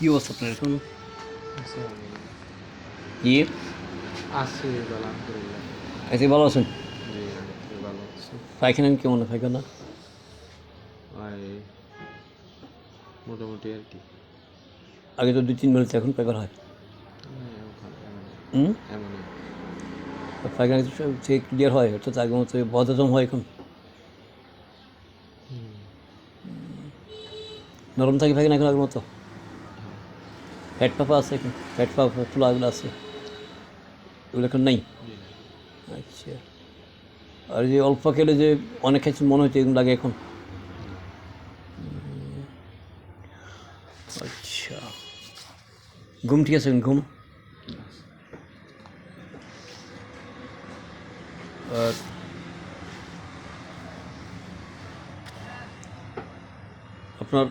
কী অবস্থা আপনার এখন? আছি আমি। কি আছি ভালো, আলহামদুলিল্লাহ। আজকে ভালো আছেন? জি, আমি তো ভালো আছি। পায়খানা কেমন পায়খানা? ভাই মোটামুটি আর কি। আগে তো 2-3 বেলা এখন পায়খানা হয়। হুম, এমনই। পায়খানা থেকে ক্লিয়ার হয়, অর্থাৎ আগের মতো বদহজম হয় এখন? নরম থাকে পায়খানা এখন আগের মতো? ফ্যাট পাপা আছে এখন? ফ্যাট পাপা ফোলাগুলো আছে, এগুলো এখন নাই? জি। আচ্ছা। আর যে অল্প খেলে যে অনেক কিছু মনে হচ্ছে এরকম লাগে এখন? আচ্ছা, ঘুম ঠিক আছে? ঘুম আর আপনার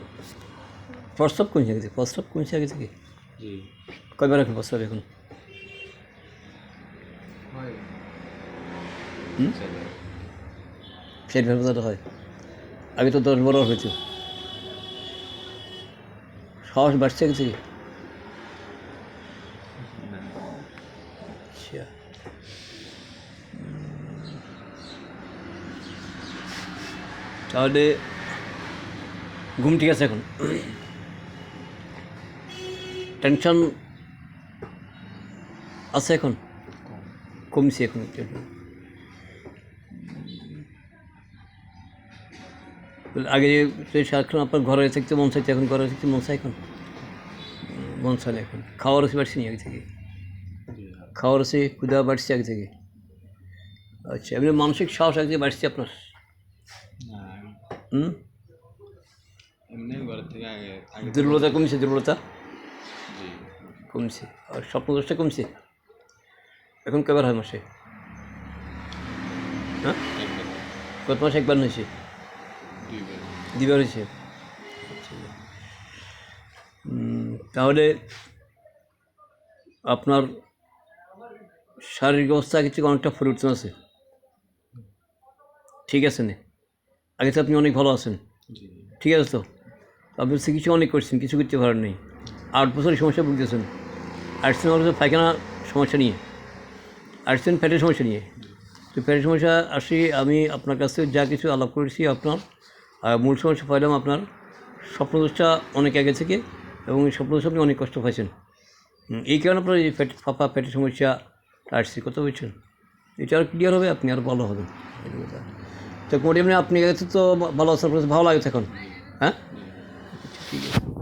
প্রস্রাব কোন জায়গা থেকে? প্রস্রাব কোন জায়গা থেকে? জি। কয়বার এখন প্রস্রাব এখন? হয়। হুম, চলে। 60 হয়। আগে তো 10-12 হয়েছে। সাহস বাড়ছে আগে থেকে? না। আচ্ছা, তাহলে ঘুম ঠিক আছে এখন? টেনশন আছে এখন? কম। কমছে এখন একটু? আগে যে সারাক্ষণ আপনার ঘরে থাকতে মন চাইছে, এখন ঘরে থাকতে মন চায় এখন? মন চায় না এখন? খাওয়ার রসে বাড়ছে নি আগে থেকে? জি। খাওয়ার রসে ক্ষুধা বাড়ছে আগে থেকে? আচ্ছা, এমনি মানসিক সাহস আগে বাড়ছে আপনার? না, হুম, এমনি ঘরের থেকে আগে আগে তো দুর্বলতা কমছে? দুর্বলতা জি। কমছে, আর স্বপ্নদোষটা কমছে? এখন কবার হয় মাসে? হ্যাঁ, একবার, গত মাসে একবার হয়েছে? দুইবার। দুবার হয়েছে? তাহলে আপনার শারীরিক অবস্থা আগে থেকে অনেকটা পরিবর্তন আছে, ঠিক আছে না? আগে তো আপনি অনেক ভালো আছেন, জি। ঠিক আছে তো? আপনি চিকিৎসা অনেক করছেন, কিছু করতে পারেন নেই। 8 বছর এই সমস্যা ভুগতেছেন। আসছেন অথচ পায়খানা সমস্যা নিয়ে, আসছেন পেটের সমস্যা নিয়ে। তো পেটের সমস্যা আসি আমি আপনার কাছে যা কিছু আলাপ করেছি, আপনার মূল সমস্যা পাইলাম আপনার স্বপ্নদোষটা অনেক আগে থেকে, এবং এই স্বপ্নদোষ আপনি অনেক কষ্ট পাইছেন। এই কারণে আপনার এই পেট ফাঁপা, পেটের সমস্যা আসছে, কথা বলছেন? এটা আর ক্লিয়ার হবে, আপনি আরও ভালো হবেন। এই কথা। তো মোটামুটি আপনি কাছে তো ভালো আছেন, আপনার কাছে ভালো লাগে এখন? হ্যাঁ, ঠিক আছে।